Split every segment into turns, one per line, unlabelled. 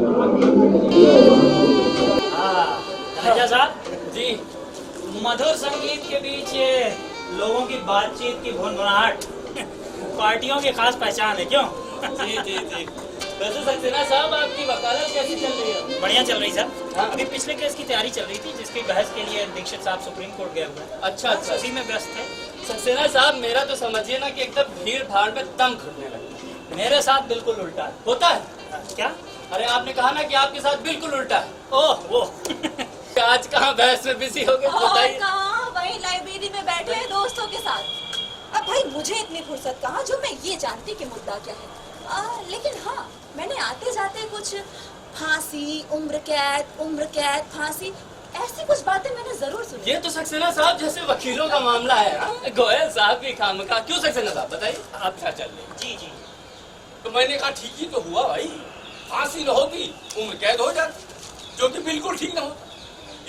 हाँ राजा साहब जी, मधुर संगीत के बीच ये लोगों की बातचीत की भुनभुनाहट पार्टियों की खास पहचान है, क्यों?
जी जी जी। वैसे सक्सेना साहब, आपकी वकालत कैसी चल रही है?
बढ़िया चल रही सर। हाँ? अभी पिछले केस की तैयारी चल रही थी, जिसकी बहस के लिए दीक्षित साहब सुप्रीम कोर्ट गए हुए हैं।
अच्छा अच्छा,
उसी में व्यस्त है।
सक्सेना साहब, मेरा तो समझिए ना कि एकदम भीड़ भाड़ में दम घुटने लगता है।
मेरे साथ बिल्कुल उल्टा है।
होता है?
क्या?
अरे आपने कहा ना कि आपके साथ बिल्कुल उल्टा है।
ओह वो
आज कहाँ बहस में बिजी हो गए, बताइए।
कहाँ, वहीं लाइब्रेरी में बैठे हैं दोस्तों के साथ। अब भाई मुझे इतनी फुर्सत कहाँ जो मैं ये जानती कि मुद्दा क्या है। लेकिन हाँ, मैंने आते जाते कुछ फांसी, उम्र कैद, फांसी, ऐसी कुछ बातें मैंने जरूर सुनी।
ये तो सक्सेना साहब जैसे वकीलों का मामला है। गोयल साहब भी खामखा। क्यों सक्सेना साहब, बताइए आप क्या चल रहे?
जी जी।
तो मैंने कहा ठीक ही तो हुआ भाई, फांसी न होती उम्र कैद हो जाती, जो कि बिल्कुल ठीक ना होता।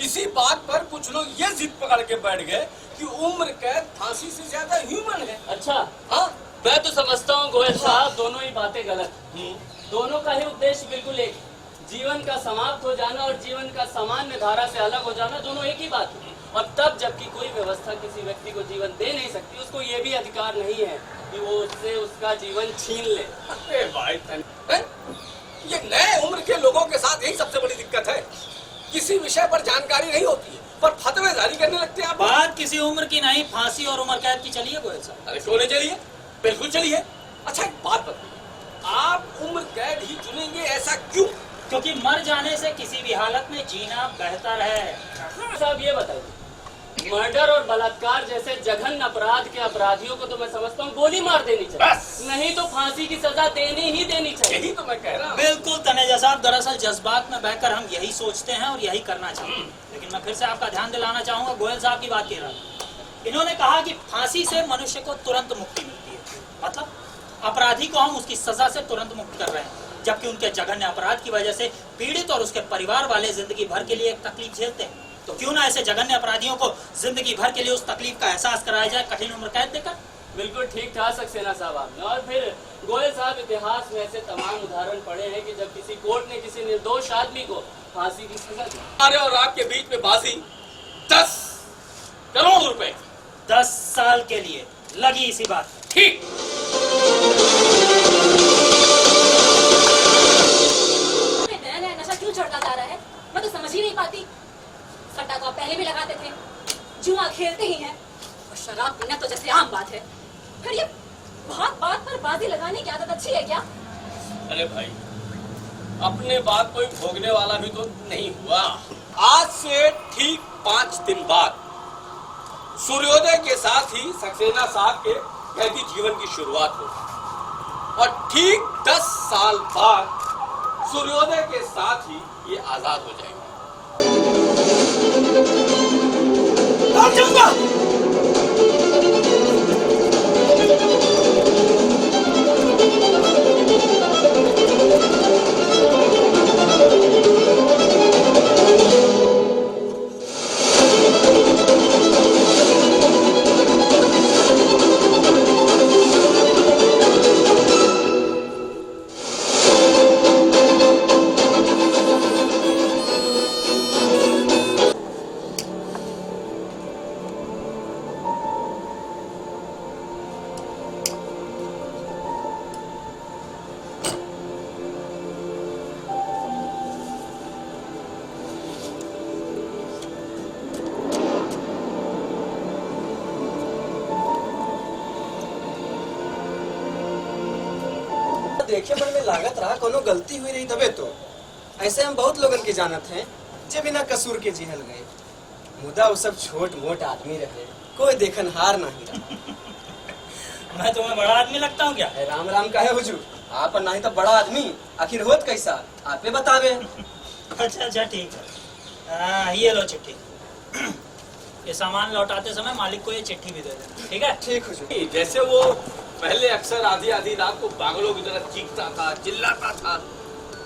इसी बात पर कुछ लोग ये जिद पकड़ के बैठ गए कि उम्र कैद फांसी से ज्यादा ह्यूमन है।
अच्छा
हाँ,
मैं तो समझता हूँ गोयल साहब, दोनों ही बातें गलत। दोनों का ही उद्देश्य बिल्कुल एक, जीवन का समाप्त हो जाना और जीवन का सामान्य धारा से अलग हो जाना, दोनों एक ही बात है। और तब जबकि कोई व्यवस्था किसी व्यक्ति को जीवन दे नहीं सकती, उसको ये भी अधिकार नहीं है कि वो उससे उसका जीवन छीन ले।
अरे भाई ये नए उम्र के लोगों के साथ यही सबसे बड़ी दिक्कत है, किसी विषय पर जानकारी नहीं होती है पर फतवे जारी करने लगते हैं आप।
बात किसी उम्र की नहीं, फांसी और उम्र कैद की चलिए गोयल साहब।
अरे क्यों नहीं चलिए, बिल्कुल चलिए। अच्छा एक बात बताइए, आप उम्र कैद ही चुनेंगे, ऐसा क्यों?
क्योंकि मर जाने से किसी भी हालत में जीना बेहतर है।
साहब ये बताइए, मर्डर और बलात्कार जैसे जघन्य अपराध के अपराधियों को तो मैं समझता हूँ गोली मार देनी चाहिए, नहीं तो फांसी की सजा देनी ही देनी चाहिए।
यही तो मैं कह रहा हूँ।
बिल्कुल तनेजा साहब, दरअसल जज्बात में बहकर हम यही सोचते हैं और यही करना चाहते हैं। लेकिन मैं फिर से आपका ध्यान दिलाना चाहूंगा, गोयल साहब की बात कह रहा हूँ। इन्होंने कहा कि फांसी से मनुष्य को तुरंत मुक्ति मिलती है, मतलब अपराधी को हम उसकी सजा से तुरंत मुक्त कर रहे हैं, जबकि उनके जघन्य अपराध की वजह से पीड़ित और उसके परिवार वाले जिंदगी भर के लिए एक तकलीफ झेलते हैं। तो क्यों ना ऐसे जघन्य अपराधियों को जिंदगी भर के लिए उस तकलीफ का एहसास कराया जाए कठिन उम्र कैद देकर।
बिल्कुल ठीक कहा सक्सेना साहब आपने। और फिर गोयल साहब, इतिहास में ऐसे तमाम उदाहरण पड़े हैं कि जब किसी कोर्ट ने किसी निर्दोष आदमी को फांसी की सजा दी।
अरे और आपके बीच में बाजी 10 करोड़ रुपए
10 साल के लिए लगी इसी बात।
ठीक।
नया नया नशा क्यों चढ़ता जा रहा है, मैं तो समझ ही नहीं पाती। सट्टा तो आप पहले भी लगाते थे, जुआ खेलते ही हैं, और शराब पीना तो जैसे आम बात है। फिर ये बात बात पर बाजी लगाने की आदत अच्छी है क्या?
अरे भाई, अपने बात कोई भोगने वाला भी तो नहीं हुआ। आज से ठीक 5 दिन बाद सूर्योदय के साथ ही सक्सेना साहब के कैदी जीवन की शुरुआत होगी, और ठीक 10 साल बाद सूर्योदय के साथ ही ये आजाद हो जाएंगे। भाग जाऊंगा।
देखे मन में लागत रहा कोनो गलती हुई रही तबे तो। ऐसे हम बहुत लोगन की जानत हैं जे बिना कसूर के जिहल गए, मुदा वो सब छोट मोट आदमी रहे, कोई देखनहार नहीं रहा।
मैं तुम्हें बड़ा आदमी लगता हूँ क्या?
राम राम काहे हुजूर, आप नहीं तो बड़ा आदमी, आखिर होत कैसा आपे बतावे।
अच्छा अच्छा ठीक है, ये लो चिट्ठी। ये सामान लौटाते समय मालिक को ये चिट्ठी भी दे देना, ठीक है?
ठीक हुजूर।
जैसे वो पहले अक्सर आधी आधी रात को पागलों की तरह चीखता था, चिल्लाता था,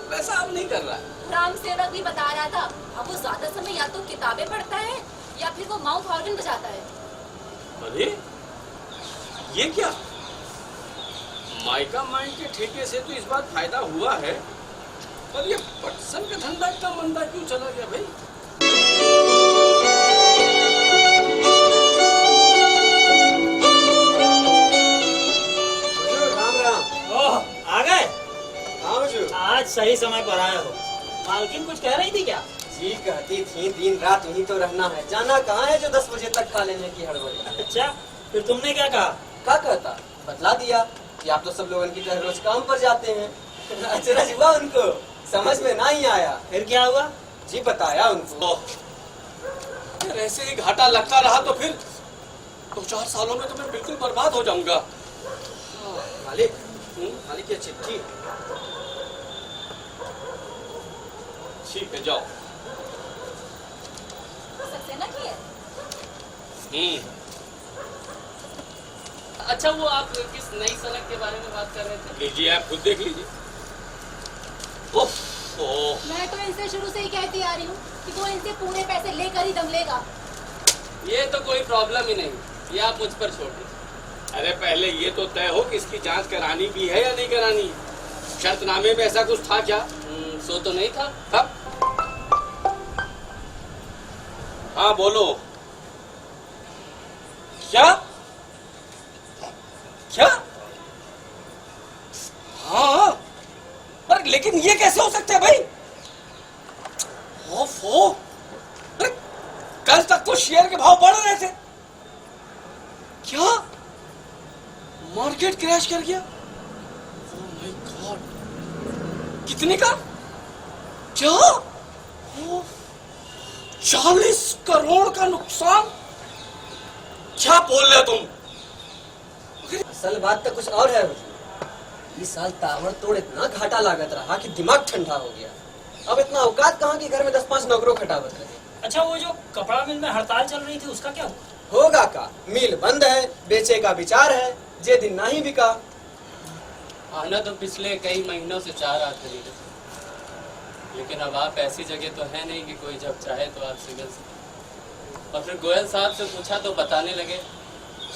वैसा अब नहीं कर रहा है।
राम सेवक भी बता रहा था, अब वो ज्यादा समय या तो किताबें पढ़ता है या फिर वो माउथ ऑर्गन बजाता है।
अरे ये क्या, माइका माइंड के ठेके से तो इस बार फायदा हुआ है, पर ये पटसन का धंधा इतना मंदा क्यों चला गया भाई?
राम राम।
ओह, आ गए।
हाँ हुजूर।
आज सही समय पर आए हो। मालकिन कुछ कह रही थी क्या?
जी कहती थी दिन रात यहीं तो रहना है, जाना कहाँ है जो 10 बजे तक खा लेने की हड़बड़ी।
अच्छा, फिर तुमने क्या कहा?
क्या कहता, बतला दिया कि आप तो सब लोगों की तरह रोज काम पर जाते हैं। अचरज हुआ उनको, समझ में नहीं आया।
फिर क्या हुआ?
जी बताया उनको।
यार ऐसे ही घाटा लगता रहा तो फिर 2-4 सालों में तो मैं बिल्कुल बर्बाद हो जाऊंगा।
मालिक, मालिक ये चिट्ठी।
ठीक है जाओ।
सक्सेना की है।
अच्छा, वो आप किस नई सड़क के बारे में बात कर रहे थे?
लीजिए, आप खुद देख लीजिए। ओह,
मैं तो इनसे शुरू से ही कहती आ रही हूँ कि वो इनसे पूरे पैसे लेकर ही दम लेगा।
ये तो कोई प्रॉब्लम ही नहीं, ये आप मुझ पर छोड़ दीजिए।
अरे पहले ये तो तय हो कि इसकी जांच करानी भी है या नहीं करानी। शर्तनामे में ऐसा कुछ था क्या?
सो तो नहीं था।
तब हाँ बोलो। क्या क्या? हाँ, पर लेकिन ये कैसे हो सकता है भाई? ओफो, अरे कल तक तो शेयर के भाव बढ़ रहे थे, क्या मार्केट क्रैश कर गया? ओह माय गॉड, कितने का? क्या? 40 करोड़ का नुकसान? क्या बोल रहे हो तुम?
असल बात तो कुछ और है हुजूर। इस साल ताबड़तोड़ इतना घाटा लागत रहा कि दिमाग ठंडा हो गया। अब इतना औकात कहाँ कि घर में 10-5 नौकरों खटावत रहे।
अच्छा, वो जो कपड़ा मिल में हड़ताल चल रही थी उसका क्या हुआ?
होगा का, मिल बंद है, बेचे का विचार है, जे दिन नहीं बिका।
आना तो पिछले कई महीनों से चाह रहा था लीडर, लेकिन अब आप ऐसी जगह तो है नहीं कि कोई जब चाहे तो आपसे मिल सके। और फिर गोयल साहब से पूछा तो बताने लगे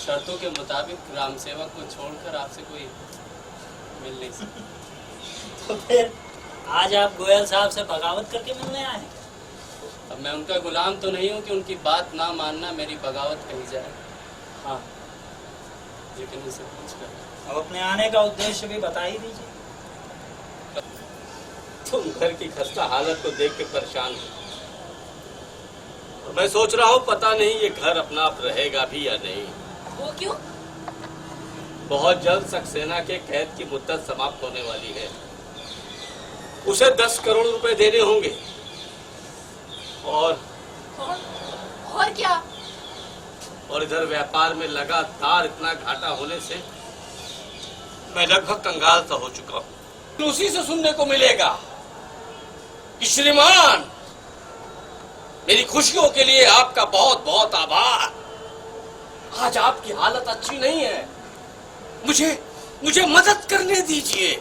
शर्तों के मुताबिक राम सेवक को छोड़कर आपसे कोई मिल नहीं सकता।
तो फिर आज आप गोयल साहब से बगावत करके मिलने आए?
अब मैं उनका गुलाम तो नहीं हूँ कि उनकी बात ना मानना मेरी बगावत कही जाए। हाँ, लेकिन उनसे पूछ कर
अब अपने आने का उद्देश्य भी बता ही दीजिए।
तुम घर की खस्ता हालत को देख के परेशान हो, और मैं सोच रहा हूँ पता नहीं ये घर अपना आप रहेगा भी या नहीं।
वो क्यों?
बहुत जल्द सक्सेना के कैद की मुद्दत समाप्त होने वाली है। उसे 10 करोड़ रुपए देने होंगे, और
क्या?
और इधर व्यापार में लगातार इतना घाटा होने से मैं लगभग कंगाल सा हो चुका हूँ। उसी से सुनने को मिलेगा कि श्रीमान, मेरी खुशियों के लिए आपका बहुत बहुत आभार। आज आपकी हालत अच्छी नहीं है, मुझे मदद करने दीजिए।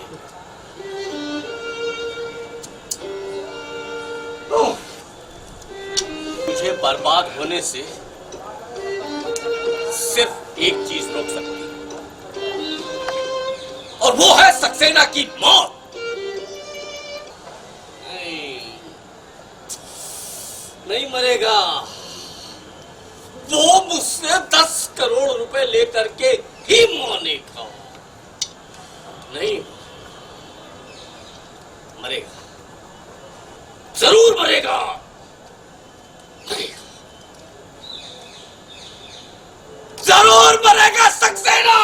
मुझे बर्बाद होने से सिर्फ एक चीज रोक सकती है, और वो है सक्सेना की मौत। नहीं मरेगा वो, मुझसे 10 करोड़ रुपए लेकर के ही मरेगा। नहीं मरेगा, जरूर मरेगा, मरेगा, जरूर मरेगा सक्सेना।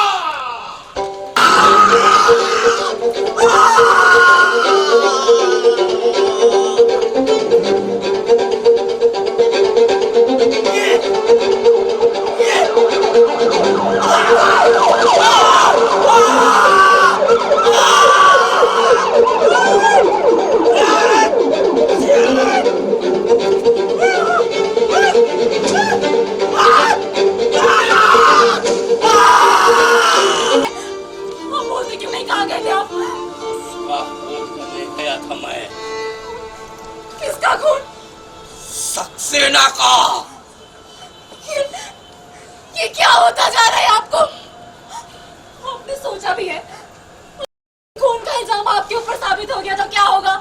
किसका खून?
सक्सेना का।
ये क्या होता जा रहा है आपको? आपने सोचा भी है खून का इल्जाम आपके ऊपर साबित हो गया तो क्या होगा?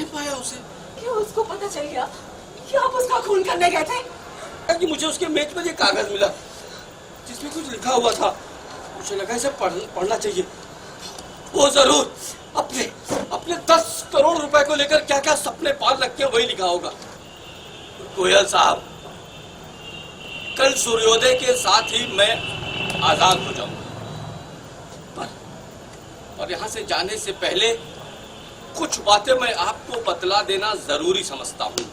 नहीं पाया उसे।
क्या उसको पता चल गया कि आप उसका खून करने गए थे?
कि मुझे उसके मेज पर ये कागज मिला जिसमें कुछ लिखा हुआ था। मुझे लगा इसे पढ़ना चाहिए। वो जरूर अपने 10 करोड़ रुपए को लेकर क्या क्या सपने पाल रखे वही लिखा होगा। गोयल साहब, कल सूर्योदय के साथ ही मैं आजाद हो जाऊंगा, पर यहाँ से जाने से पहले कुछ बातें मैं आपको बतला देना जरूरी समझता हूँ।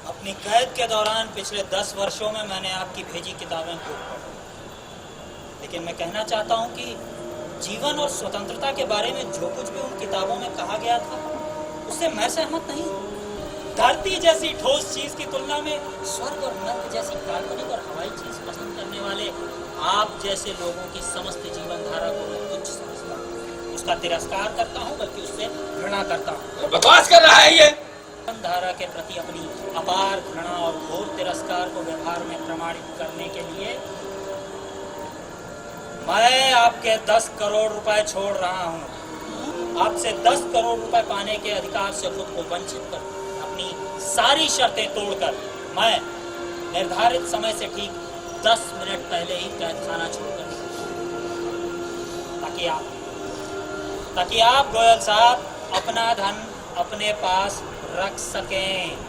अपनी कैद के दौरान पिछले 10 वर्षों में मैंने आपकी भेजी किताबें खूब पढ़ी, लेकिन मैं कहना चाहता हूँ कि जीवन और स्वतंत्रता के बारे में जो कुछ भी उन किताबों में कहा गया था उससे मैं सहमत नहीं। धरती जैसी ठोस चीज की तुलना में स्वर्ग और नर्क जैसी काल्पनिक और हवाई चीज पसंद करने वाले आप जैसे लोगों की समस्त जीवन धारा को मैं तुच्छ समझता हूँ, उसका तिरस्कार करता हूँ, बल्कि उससे घृणा करता हूँ।
बकवास कर रहा है ये।
जीवन धारा के प्रति अपनी अपार घृणा और घोर तिरस्कार को व्यवहार में प्रमाणित करने के लिए मैं आपके 10 करोड़ रुपए छोड़ रहा हूँ। आपसे 10 करोड़ रुपए पाने के अधिकार से खुद को वंचित कर अपनी सारी शर्तें तोड़कर मैं निर्धारित समय से ठीक 10 मिनट पहले ही कैदखाना छोड़कर ताकि आप गोयल साहब अपना धन अपने पास रख सकें।